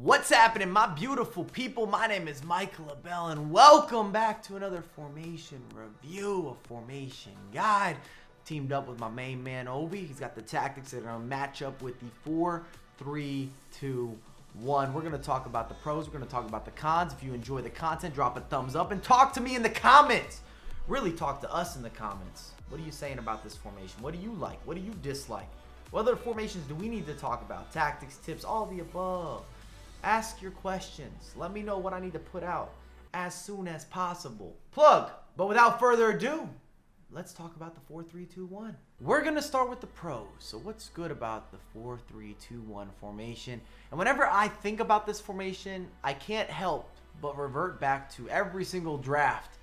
What's happening, my beautiful people? My name is LaBelle, and welcome back to another formation review, a formation guide. Teamed up with my main man, Obi. He's got the tactics that are going to match up with the 4-3-2-1. We're going to talk about the pros. We're going to talk about the cons. If you enjoy the content, drop a thumbs up and talk to me in the comments. Really talk to us in the comments. What are you saying about this formation? What do you like? What do you dislike? What other formations do we need to talk about? Tactics, tips, all the above. Ask your questions. Let me know what I need to put out as soon as possible. Plug. But without further ado, let's talk about the 4-3-2-1. We're going to start with the pros. So what's good about the 4-3-2-1 formation? And whenever I think about this formation, I can't help but revert back to every single draft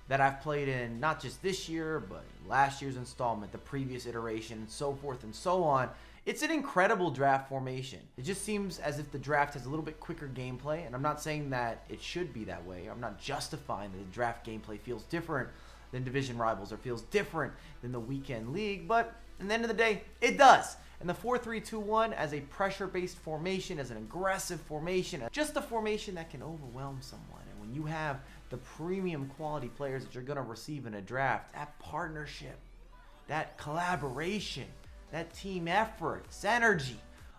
that I've played in, not just this year, but last year's installment, the previous iteration, and so forth and so on. It's an incredible draft formation. It just seems as if the draft has a little bit quicker gameplay, and I'm not saying that it should be that way. I'm not justifying that the draft gameplay feels different than division rivals or feels different than the weekend league, but at the end of the day, it does. And the 4-3-2-1 as a pressure-based formation, as an aggressive formation, just a formation that can overwhelm someone. And when you have the premium quality players that you're going to receive in a draft, that partnership, that collaboration, that team effort, synergy,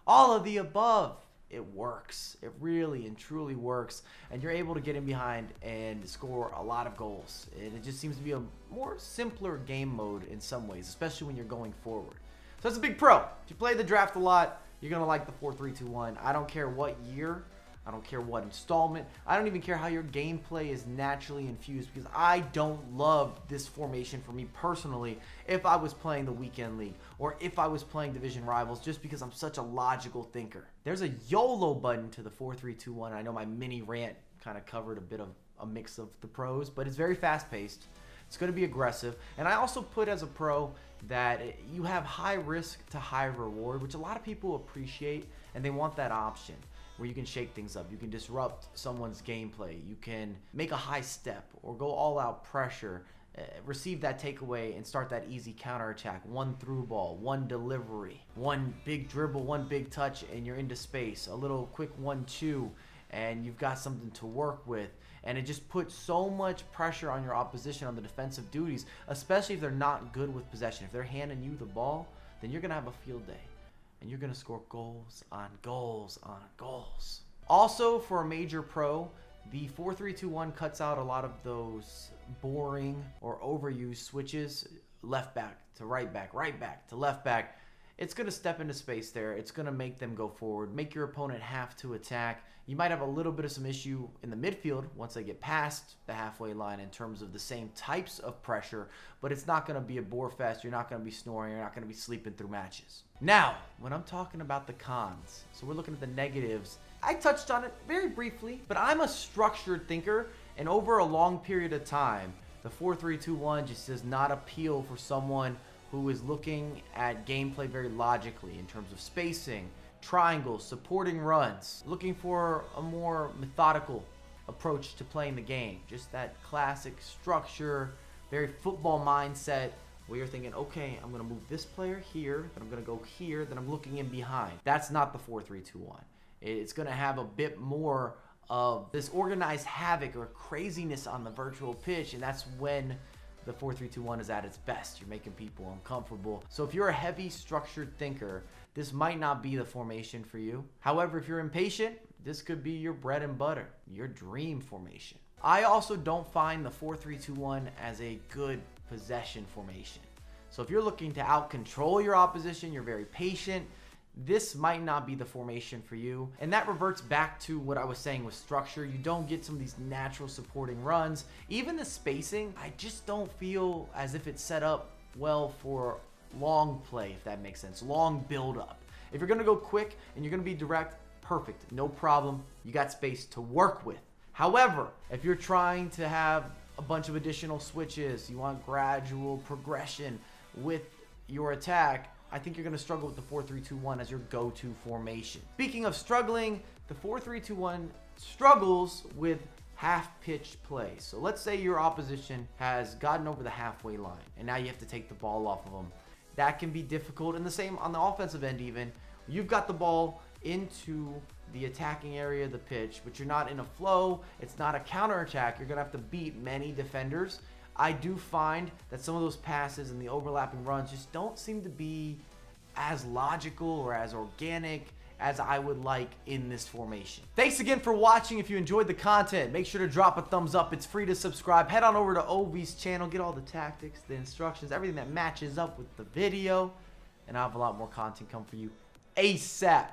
all of the above, it works. It really and truly works. And you're able to get in behind and score a lot of goals. And it just seems to be a more simpler game mode in some ways, especially when you're going forward. So that's a big pro. If you play the draft a lot, you're going to like the 4-3-2-1. I don't care what year. I don't care what installment. I don't even care how your gameplay is naturally infused, because I don't love this formation for me personally if I was playing the weekend league or if I was playing division rivals, just because I'm such a logical thinker. There's a YOLO button to the 4-3-2-1. I know my mini rant kind of covered a bit of a mix of the pros, but it's very fast-paced. It's going to be aggressive. And I also put as a pro that you have high risk to high reward, which a lot of people appreciate, and they want that option where you can shake things up. You can disrupt someone's gameplay. You can make a high step or go all out pressure, receive that takeaway and start that easy counterattack. One through ball, one delivery, one big dribble, one big touch, and you're into space. A little quick 1-2, and you've got something to work with. And it just puts so much pressure on your opposition on the defensive duties, especially if they're not good with possession. If they're handing you the ball, then you're going to have a field day. And you're going to score goals on goals on goals. Also, for a major pro, the 4-3-2-1 cuts out a lot of those boring or overused switches, left back to right back to left back. It's going to step into space there. It's going to make them go forward, make your opponent have to attack. You might have a little bit of some issue in the midfield once they get past the halfway line in terms of the same types of pressure, but it's not going to be a bore fest. You're not going to be snoring. You're not going to be sleeping through matches. Now, when I'm talking about the cons, so we're looking at the negatives, I touched on it very briefly, but I'm a structured thinker, and over a long period of time, the 4-3-2-1 just does not appeal for someone who is looking at gameplay very logically in terms of spacing, triangles, supporting runs, looking for a more methodical approach to playing the game. Just that classic structure, very football mindset where you're thinking, okay, I'm going to move this player here, then I'm going to go here, then I'm looking in behind. That's not the 4-3-2-1. It's going to have a bit more of this organized havoc or craziness on the virtual pitch, and that's when the 4-3-2-1 is at its best. You're making people uncomfortable. So if you're a heavy structured thinker, this might not be the formation for you. However, if you're impatient, this could be your bread and butter, your dream formation. I also don't find the 4-3-2-1 as a good possession formation. So if you're looking to out-control your opposition, you're very patient, this might not be the formation for you. And that reverts back to what I was saying with structure. You don't get some of these natural supporting runs. Even the spacing, I just don't feel as if it's set up well for long play, if that makes sense. Long build up. If you're going to go quick and you're going to be direct, perfect. No problem. You got space to work with. However, if you're trying to have a bunch of additional switches, you want gradual progression with your attack, I think you're going to struggle with the 4-3-2-1 as your go-to formation. Speaking of struggling, the 4-3-2-1 struggles with half-pitched play. So let's say your opposition has gotten over the halfway line, and now you have to take the ball off of them. That can be difficult, and the same on the offensive end even. You've got the ball into the attacking area of the pitch, but you're not in a flow. It's not a counterattack. You're going to have to beat many defenders. I do find that some of those passes and the overlapping runs just don't seem to be as logical or as organic as I would like in this formation. Thanks again for watching. If you enjoyed the content, make sure to drop a thumbs up. It's free to subscribe. Head on over to Ovi's channel, get all the tactics, the instructions, everything that matches up with the video, and I'll have a lot more content come for you ASAP.